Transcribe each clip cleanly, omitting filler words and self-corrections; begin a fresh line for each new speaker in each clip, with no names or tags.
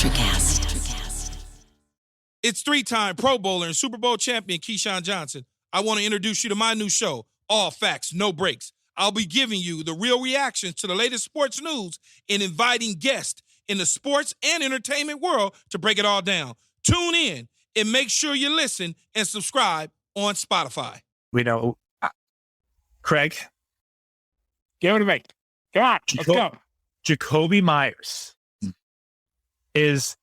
Electrocast.
It's three-time Pro Bowler and Super Bowl champion Keyshawn Johnson. I want to introduce you to my new show, All Facts, No Breaks. I'll be giving you the real reactions to the latest sports news and inviting guests in the sports and entertainment world to break it all down. Tune in and make sure you listen and subscribe on Spotify.
We know, Craig.
Give it to me. Come on, let's go.
Jacobi Meyers is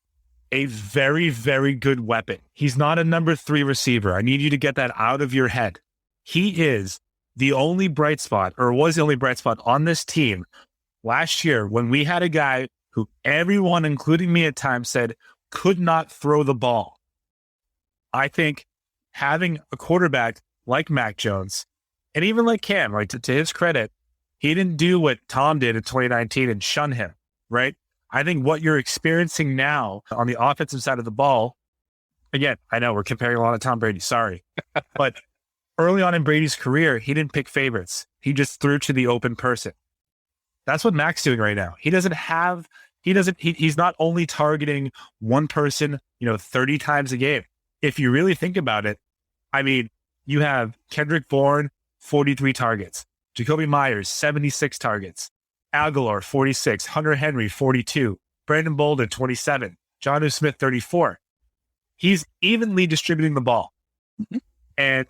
a very, very good weapon. He's not a number 3 receiver. I need you to get that out of your head. He is the only bright spot, or was the only bright spot on this team last year when we had a guy who everyone, including me at times, said could not throw the ball. I think having a quarterback like Mac Jones, and even like Cam, right, to his credit, he didn't do what Tom did in 2019 and shun him, right? I think what you're experiencing now on the offensive side of the ball, again, I know we're comparing a lot of Tom Brady, sorry, but early on in Brady's career, he didn't pick favorites. He just threw to the open person. That's what Mac's doing right now. He's not only targeting one person, 30 times a game. If you really think about it, I mean, you have Kendrick Bourne, 43 targets. Jacobi Meyers, 76 targets. Aguilar, 46. Hunter Henry, 42. Brandon Bolden, 27. Jonnu Smith, 34. He's evenly distributing the ball. Mm-hmm. And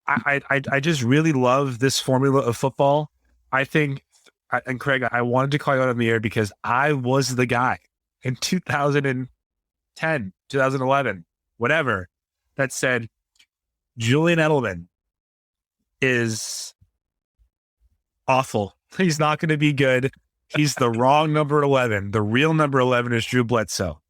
I just really love this formula of football. I think, and Craig, I wanted to call you out on the air because I was the guy in 2010, 2011, whatever, that said Julian Edelman is awful. He's not going to be good. He's the wrong number 11. The real number 11 is Drew Bledsoe.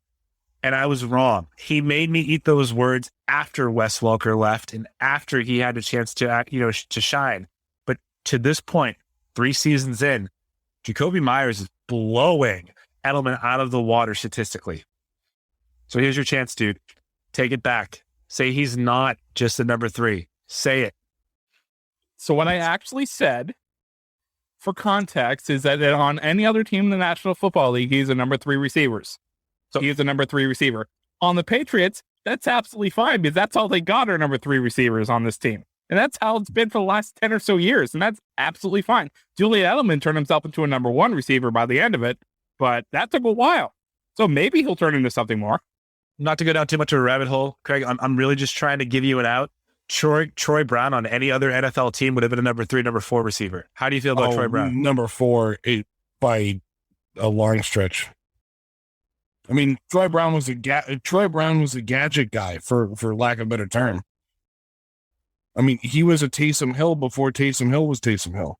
And I was wrong. He made me eat those words after Wes Welker left and after he had a chance to act, to shine. But to this point, 3 seasons in, Jacobi Meyers is blowing Edelman out of the water statistically. So here's your chance, dude. Take it back. Say he's not just a number 3. Say it.
So what I actually said, for context, is that on any other team in the National Football League, he's a number 3 receivers. So he is a number 3 receiver. On the Patriots, that's absolutely fine because that's all they got are number 3 receivers on this team. And that's how it's been for the last 10 or so years. And that's absolutely fine. Julian Edelman turned himself into a number 1 receiver by the end of it, but that took a while. So maybe he'll turn into something more.
Not to go down too much of a rabbit hole, Craig, I'm really just trying to give you an out. Troy Brown on any other NFL team would have been a number 3, number 4 receiver. How do you feel about Troy Brown?
Number 4 by a long stretch. I mean, Troy Brown was a gadget guy, for lack of a better term. I mean, he was a Taysom Hill before Taysom Hill was Taysom Hill.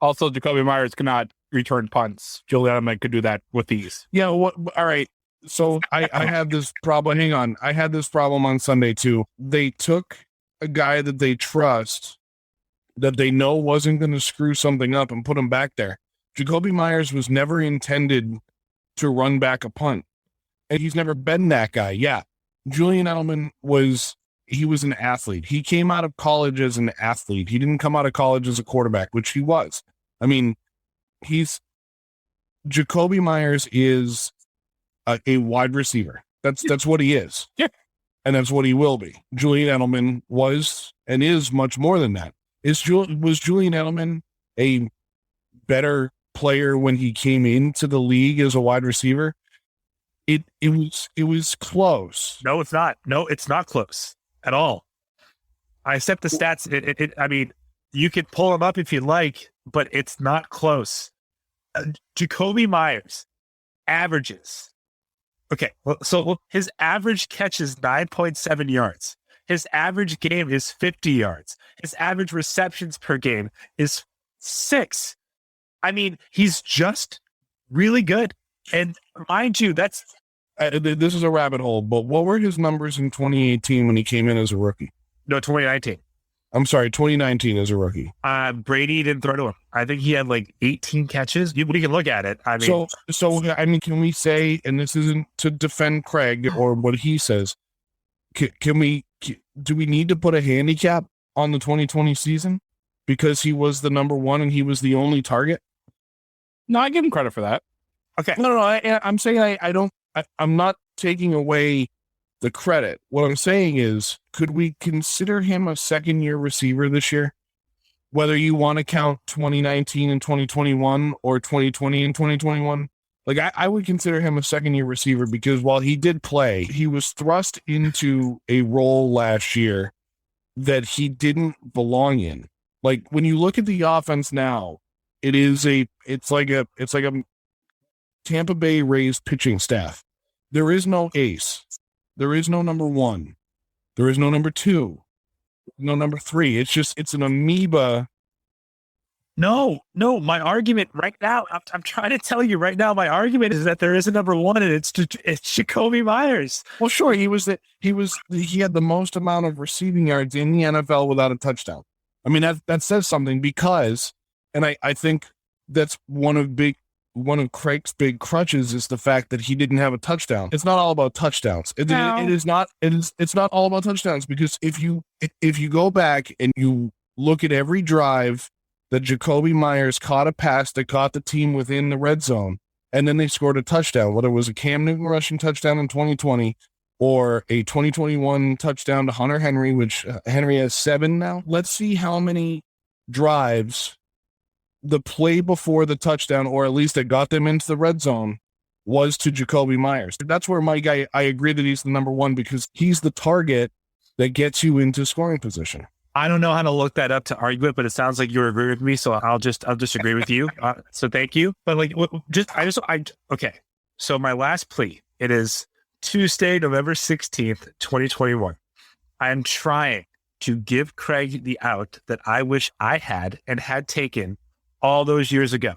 Also, Jacobi Meyers cannot return punts. Julian Edelman could do that with ease.
Yeah, all right. So I had this problem. Hang on. I had this problem on Sunday too. They took a guy that they trust, that they know wasn't going to screw something up, and put him back there. Jacobi Meyers was never intended to run back a punt, and he's never been that guy. Yeah. Julian Edelman was an athlete. He came out of college as an athlete. He didn't come out of college as a quarterback, which he was. I mean, Jacobi Meyers is a wide receiver. That's what he is.
Yeah.
And that's what he will be. Julian Edelman was and is much more than that. Was Julian Edelman a better player when he came into the league as a wide receiver? It was close.
No, it's not. No, it's not close at all. I accept the stats. I mean, you could pull them up if you like, but it's not close. Jacobi Meyers averages. Okay, well, so his average catch is 9.7 yards. His average game is 50 yards. His average receptions per game is 6. I mean, he's just really good. And mind you, that's...
this is a rabbit hole, but what were his numbers in 2018 when he came in as a rookie?
No, 2019.
I'm sorry, 2019 as a rookie.
Brady didn't throw to him. I think he had like 18 catches. We can look at it. I mean,
so I mean, can we say, and this isn't to defend Craig or what he says, do we need to put a handicap on the 2020 season because he was the number 1 and he was the only target?
No, I give him credit for that.
Okay.
No. I'm saying I'm not taking away the credit. What I'm saying is, could we consider him a second-year receiver this year? Whether you want to count 2019 and 2021 or 2020 and 2021, like I would consider him a second-year receiver because while he did play, he was thrust into a role last year that he didn't belong in. Like when you look at the offense now, it's like a Tampa Bay Rays pitching staff. There is no ace. There is no number one. There is no number two. No number three. It's an amoeba.
No. My argument right now, I'm trying to tell you right now, my argument is that there is a number one, and it's Jacobi Meyers.
Well, sure, he had the most amount of receiving yards in the NFL without a touchdown. I mean, that says something because, and I think that's one of Craig's big crutches is the fact that he didn't have a touchdown. It's not all about touchdowns. It's not all about touchdowns because if you go back and you look at every drive that Jacobi Meyers caught a pass that caught the team within the red zone, and then they scored a touchdown, whether it was a Cam Newton rushing touchdown in 2020 or a 2021 touchdown to Hunter Henry, which Henry has 7 now. Let's see how many drives the play before the touchdown, or at least that got them into the red zone, was to Jacobi Meyers. That's where my guy, I agree that he's the number one because he's the target that gets you into scoring position.
I don't know how to look that up to argue it, but it sounds like you agree with me, so I'll just agree with you. So thank you. But like, okay. So my last plea, it is Tuesday, November 16th, 2021. I am trying to give Craig the out that I wish I had and had taken all those years ago.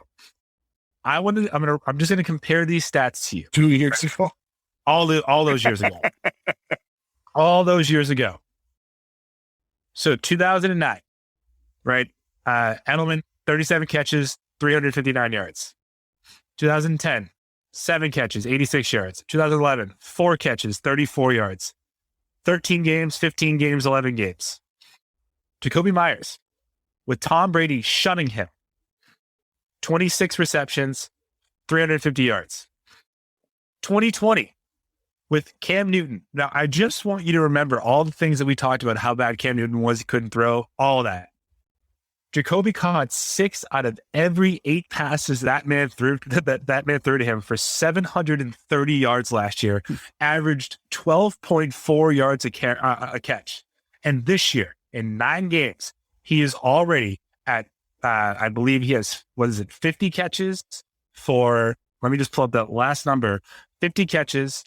I'm just gonna compare these stats to you.
2 years ago,
all those years ago, all those years ago. So 2009, right? Edelman, 37 catches, 359 yards. 2010, 7 catches, 86 yards. 2011, 4 catches, 34 yards. 13 games, 15 games, 11 games. Jacobi Meyers, with Tom Brady shunning him, 26 receptions, 350 yards. 2020 with Cam Newton. Now, I just want you to remember all the things that we talked about, how bad Cam Newton was, he couldn't throw, all of that. Jacobi caught 6 out of every 8 passes that man threw to him for 730 yards last year, averaged 12.4 yards a catch. And this year, in 9 games, he is already at I believe he has, 50 catches for, let me just pull up that last number, 50 catches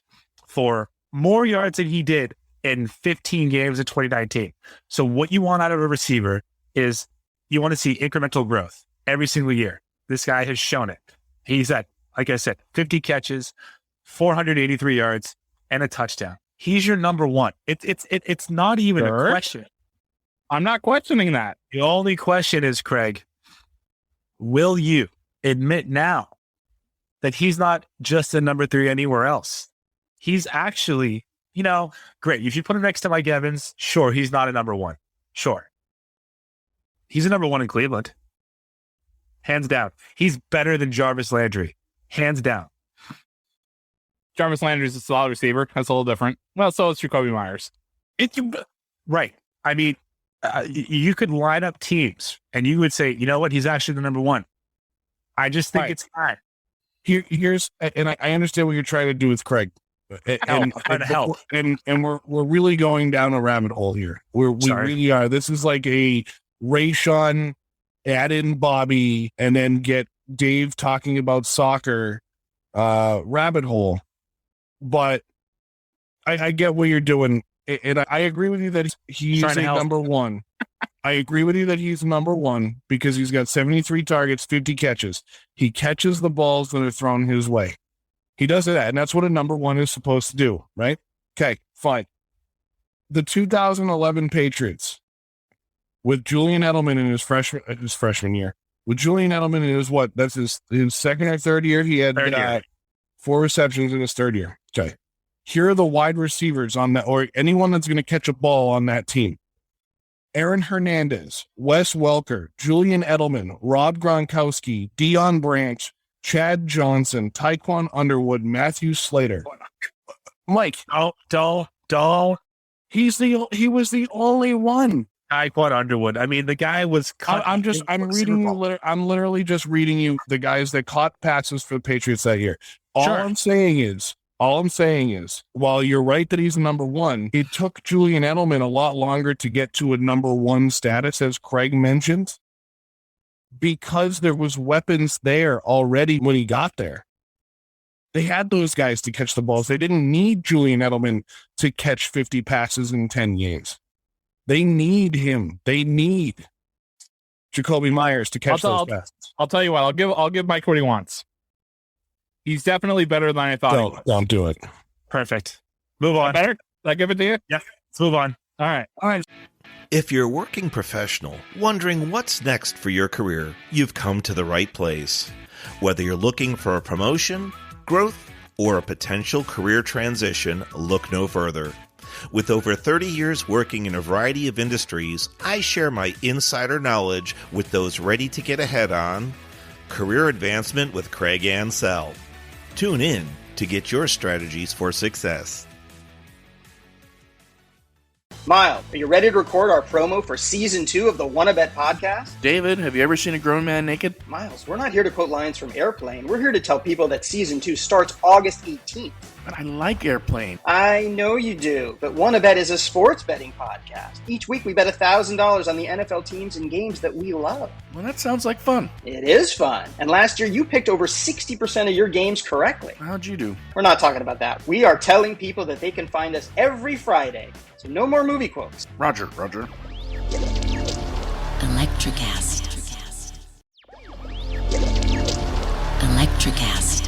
for more yards than he did in 15 games in 2019. So what you want out of a receiver is you want to see incremental growth every single year. This guy has shown it. He's at, like I said, 50 catches, 483 yards, and a touchdown. He's your number one. It's not even a question.
I'm not questioning that.
The only question is, Craig, will you admit now that he's not just a number 3 anywhere else? He's actually, great. If you put him next to Mike Evans, sure, he's not a number 1. Sure. He's a number 1 in Cleveland. Hands down. He's better than Jarvis Landry. Hands down.
Jarvis Landry's a solid receiver. That's a little different. Well, so is Jacobi Meyers.
Right. I mean, you could line up teams and you would say, you know what? He's actually the number 1. I just think it's fine.
Here's, and I understand what you're trying to do with Craig. And we're really going down a rabbit hole here. We really are. This is like a Rayshawn, add in Bobby, and then get Dave talking about soccer rabbit hole. But I get what you're doing. And I agree with you that he's a number 1. I agree with you that he's number 1 because he's got 73 targets, 50 catches. He catches the balls that are thrown his way. He does that, and that's what a number 1 is supposed to do, right? Okay, fine. The 2011 Patriots with Julian Edelman in his freshman year. With Julian Edelman in that's his second or third year. He had 4 receptions in his third year. Okay. Here are the wide receivers on that, or anyone that's going to catch a ball on that team. Aaron Hernandez, Wes Welker, Julian Edelman, Rob Gronkowski, Deion Branch, Chad Johnson, Tyquan Underwood, Matthew Slater. Mike,
Don't.
he was the only one.
Tyquan Underwood. I mean, the guy was.
I'm literally just reading you the guys that caught passes for the Patriots that year. All I'm saying is, while you're right that he's number one, it took Julian Edelman a lot longer to get to a number one status, as Craig mentioned, because there was weapons there already when he got there. They had those guys to catch the balls. They didn't need Julian Edelman to catch 50 passes in 10 games. They need him. They need Jacobi Meyers to catch those passes.
I'll tell you what. I'll give Mike what he wants. He's definitely better than I thought he was.
Don't do it.
Perfect. Move on.
Better? Did I give it to you?
Yeah. Let's move on.
All right.
If you're a working professional wondering what's next for your career, you've come to the right place. Whether you're looking for a promotion, growth, or a potential career transition, look no further. With over 30 years working in a variety of industries, I share my insider knowledge with those ready to get ahead on Career Advancement with Craig Ansell. Tune in to get your strategies for success.
Miles, are you ready to record our promo for Season 2 of the Wanna Bet podcast?
David, have you ever seen a grown man naked?
Miles, we're not here to quote lines from Airplane. We're here to tell people that Season 2 starts August 18th.
But I like Airplane.
I know you do, but Wanna Bet is a sports betting podcast. Each week we bet $1,000 on the NFL teams and games that we love.
Well, that sounds like fun.
It is fun. And last year you picked over 60% of your games correctly.
How'd you do?
We're not talking about that. We are telling people that they can find us every Friday. So no more movie quotes.
Roger.
Electricast.